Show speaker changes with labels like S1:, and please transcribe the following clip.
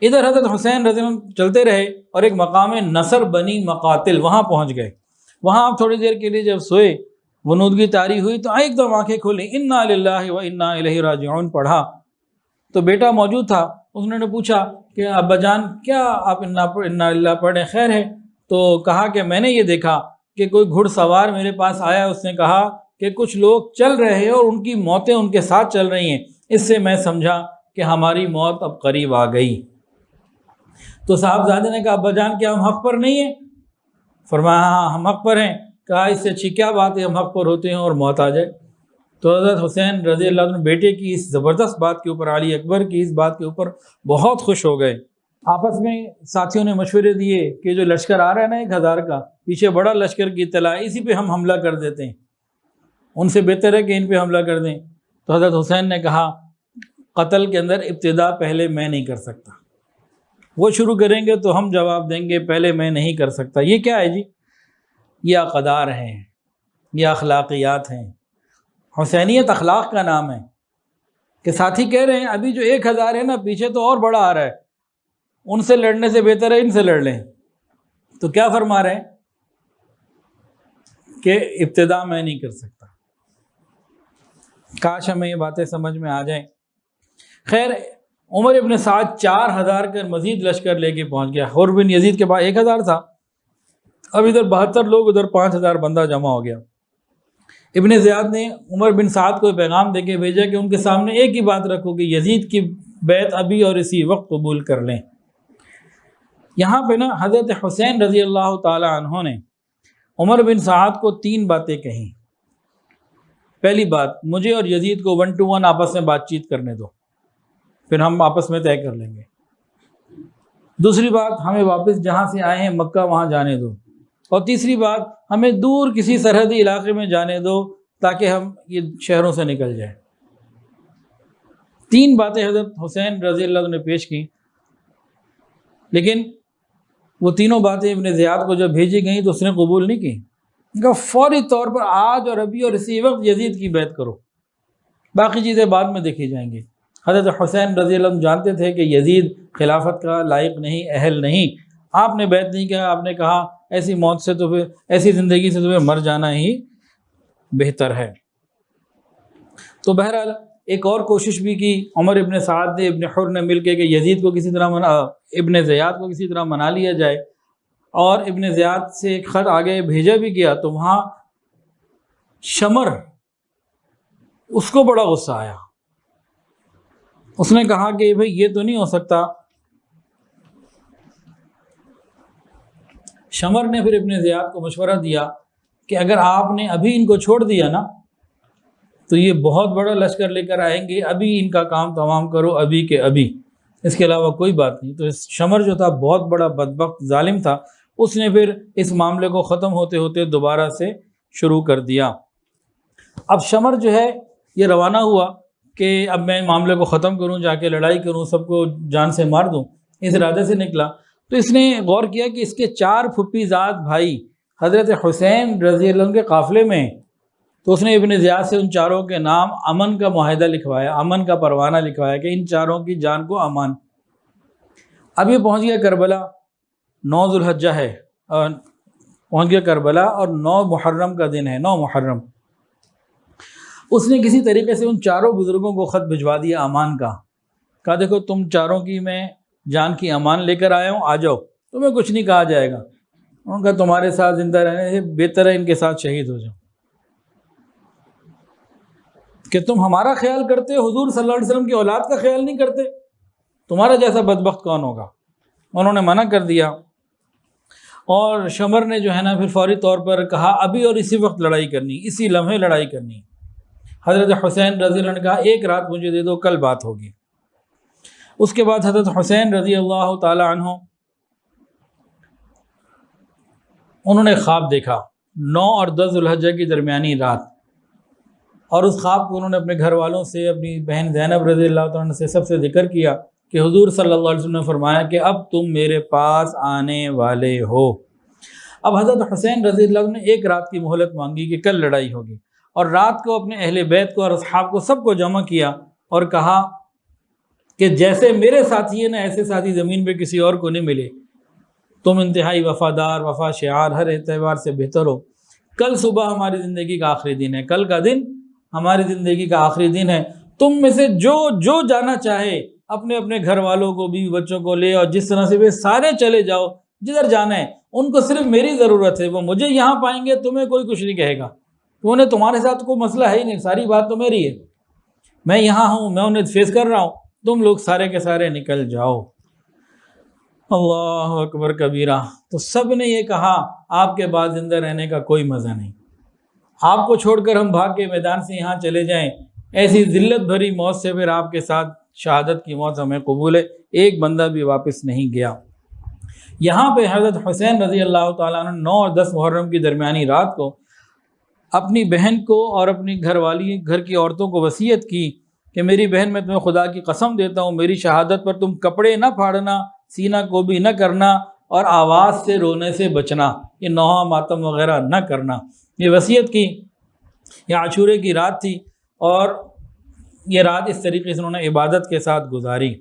S1: ادھر حضرت حسین رضی اللہ عنہ چلتے رہے اور ایک مقام نصر بنی مقاتل وہاں پہنچ گئے۔ وہاں آپ تھوڑی دیر کے لیے جب سوئے، غنودگی طاری ہوئی تو ایک دم آنکھیں کھولیں، انا للہ و انا الیہ راجعون پڑھا تو بیٹا موجود تھا۔ اس نے پوچھا کہ ابا جان کیا آپ انا للہ پڑھیں، خیر ہے؟ تو کہا کہ میں نے یہ دیکھا کہ کوئی گھڑ سوار میرے پاس آیا، اس نے کہا کہ کچھ لوگ چل رہے ہیں اور ان کی موتیں ان کے ساتھ چل رہی ہیں، اس سے میں سمجھا کہ ہماری موت اب قریب آ گئی۔ تو صاحبزادے نے کہا ابا جان کیا ہم حق پر نہیں ہیں؟ فرمایا ہاں ہم حق پر ہیں۔ کہا اس سے اچھی کیا بات ہے ہم حق پر ہوتے ہیں اور موت آ جائے۔ تو حضرت حسین رضی اللہ عنہ بیٹے کی اس زبردست بات کے اوپر، علی اکبر کی اس بات کے اوپر بہت خوش ہو گئے۔ آپس میں ساتھیوں نے مشورے دیے کہ جو لشکر آ رہا ہے نا 1000 کا، پیچھے بڑا لشکر کی اطلاع ہے، اسی پہ ہم حملہ کر دیتے ہیں، ان سے بہتر ہے کہ ان پہ حملہ کر دیں۔ تو حضرت حسین نے کہا قتل کے اندر ابتدا پہلے میں نہیں کر سکتا، وہ شروع کریں گے تو ہم جواب دیں گے، پہلے میں نہیں کر سکتا۔ یہ کیا ہے جی؟ یہ اقدار ہیں، یہ اخلاقیات ہیں۔ حسینیت اخلاق کا نام ہے کہ ساتھی کہہ رہے ہیں ابھی جو 1000 ہے نا پیچھے تو اور بڑا آ رہا ہے، ان سے لڑنے سے بہتر ہے ان سے لڑ لیں۔ تو کیا فرما رہے ہیں کہ ابتدا میں نہیں کر سکتا۔ کاش ہمیں یہ باتیں سمجھ میں آ جائیں۔ خیر عمر ابن سعد 4000 کا مزید لشکر لے کے پہنچ گیا۔ حر بن یزید کے پاس 1000 تھا، اب ادھر 72 لوگ، ادھر 5000 بندہ جمع ہو گیا۔ ابن زیاد نے عمر بن سعد کو پیغام دے کے بھیجا کہ ان کے سامنے ایک ہی بات رکھو کہ یزید کی بیعت ابھی اور اسی وقت قبول کر لیں۔ یہاں پہ نا حضرت حسین رضی اللہ تعالی عنہ نے عمر بن سعد کو 3 باتیں کہیں۔ پہلی بات، مجھے اور یزید کو 1 to 1 آپس میں بات چیت کرنے دو، پھر ہم آپس میں طے کر لیں گے۔ دوسری بات، ہمیں واپس جہاں سے آئے ہیں مکہ وہاں جانے دو۔ اور تیسری بات، ہمیں دور کسی سرحدی علاقے میں جانے دو تاکہ ہم یہ شہروں سے نکل جائیں۔ 3 باتیں حضرت حسین رضی اللہ عنہ نے پیش کی، لیکن وہ تینوں باتیں ابن زیاد کو جب بھیجی گئیں تو اس نے قبول نہیں کی۔ کہا فوری طور پر آج اور ابھی اور اسی وقت یزید کی بیعت کرو، باقی چیزیں بعد میں دیکھی جائیں گی۔ حضرت حسین رضی اللہ عنہ جانتے تھے کہ یزید خلافت کا لائق نہیں، اہل نہیں۔ آپ نے بیعت نہیں کیا، آپ نے کہا ایسی موت سے تو پھر، ایسی زندگی سے تمہیں مر جانا ہی بہتر ہے۔ تو بہرحال ایک اور کوشش بھی کی عمر ابن سعد نے، ابن حر نے مل کے کہ یزید کو کسی طرح ابن زیاد کو کسی طرح منا لیا جائے، اور ابن زیاد سے ایک خط آگے بھیجا بھی گیا۔ تو وہاں شمر، اس کو بڑا غصہ آیا، اس نے کہا کہ بھئی یہ تو نہیں ہو سکتا۔ شمر نے پھر ابن زیاد کو مشورہ دیا کہ اگر آپ نے ابھی ان کو چھوڑ دیا نا تو یہ بہت بڑا لشکر لے کر آئیں گے، ابھی ان کا کام تمام کرو، ابھی کے ابھی، اس کے علاوہ کوئی بات نہیں۔ تو شمر جو تھا بہت بڑا بدبخت ظالم تھا، اس نے پھر اس معاملے کو ختم ہوتے ہوتے دوبارہ سے شروع کر دیا۔ اب شمر جو ہے یہ روانہ ہوا کہ اب میں معاملے کو ختم کروں، جا کے لڑائی کروں، سب کو جان سے مار دوں، اس ارادے سے نکلا۔ تو اس نے غور کیا کہ اس کے 4 پھپھی زاد بھائی حضرت حسین رضی اللہ عنہ کے قافلے میں، تو اس نے ابن زیاد سے ان 4 کے نام امن کا معاہدہ لکھوایا، امن کا پروانہ لکھوایا کہ ان 4 کی جان کو امان۔ اب یہ پہنچ گیا کربلا، 9 ذو الحجہ ہے، پہنچ گیا کربلا اور 9 محرم کا دن ہے، 9 محرم۔ اس نے کسی طریقے سے ان 4 بزرگوں کو خط بھجوا دیا امان کا، کہا دیکھو تم 4 کی میں جان کی امان لے کر آیا ہوں، آ جاؤ، تمہیں کچھ نہیں کہا جائے گا۔ انہوں نے کہا تمہارے ساتھ زندہ رہنے سے بہتر ہے ان کے ساتھ شہید ہو جاؤ، کہ تم ہمارا خیال کرتے، حضور صلی اللہ علیہ وسلم کی اولاد کا خیال نہیں کرتے، تمہارا جیسا بدبخت کون ہوگا۔ انہوں نے منع کر دیا، اور شمر نے جو ہے نا پھر فوری طور پر کہا ابھی اور اسی وقت لڑائی کرنی، اسی لمحے لڑائی کرنی۔ حضرت حسین رضی اللہ عنہ نے کہا 1 رات مجھے دے دو، کل بات ہوگی۔ اس کے بعد حضرت حسین رضی اللہ تعالی عنہ انہوں نے خواب دیکھا 9 اور 10 ذو الحجہ کی درمیانی رات، اور اس خواب کو انہوں نے اپنے گھر والوں سے، اپنی بہن زینب رضی اللہ تعالیٰ عنہ سے سب سے ذکر کیا کہ حضور صلی اللہ علیہ وسلم نے فرمایا کہ اب تم میرے پاس آنے والے ہو۔ اب حضرت حسین رضی اللہ عنہ نے 1 رات کی مہلت مانگی کہ کل لڑائی ہوگی، اور رات کو اپنے اہل بیت کو اور اصحاب کو سب کو جمع کیا اور کہا کہ جیسے میرے ساتھی ہیں نا ایسے ساتھی زمین پہ کسی اور کو نہیں ملے، تم انتہائی وفادار، وفا شعار ہر اعتبار سے بہتر ہو۔ کل صبح ہماری زندگی کا آخری دن ہے، کل کا دن ہماری زندگی کا آخری دن ہے، تم میں سے جو جانا چاہے اپنے اپنے گھر والوں کو، بیوی بچوں کو لے، اور جس طرح سے وہ سارے چلے جاؤ جدھر جانا ہے، ان کو صرف میری ضرورت ہے، وہ مجھے یہاں پائیں گے، تمہیں کوئی کچھ نہیں کہے گا، انہیں تمہارے ساتھ کوئی مسئلہ ہے ہی نہیں، ساری بات تو میری ہے، میں یہاں ہوں، میں انہیں فیس کر رہا ہوں، تم لوگ سارے کے سارے نکل جاؤ۔ اللہ اکبر کبیرہ۔ تو سب نے یہ کہا آپ کے بعد زندہ رہنے کا کوئی مزہ نہیں، آپ کو چھوڑ کر ہم بھاگ کے میدان سے یہاں چلے جائیں، ایسی ذلت بھری موت سے پھر آپ کے ساتھ شہادت کی موت ہمیں قبول ہے۔ ایک بندہ بھی واپس نہیں گیا۔ یہاں پہ حضرت حسین رضی اللہ تعالیٰ عنہ 9 اور 10 محرم کی درمیانی رات کو اپنی بہن کو اور اپنی گھر کی عورتوں کو وصیت کی کہ میری بہن، میں تمہیں خدا کی قسم دیتا ہوں، میری شہادت پر تم کپڑے نہ پھاڑنا، سینہ کو بھی نہ کرنا، اور آواز سے رونے سے بچنا، یہ نوحہ ماتم وغیرہ نہ کرنا۔ یہ وصیت کی، یہ عاشورے کی رات تھی، اور یہ رات اس طریقے سے انہوں نے عبادت کے ساتھ گزاری۔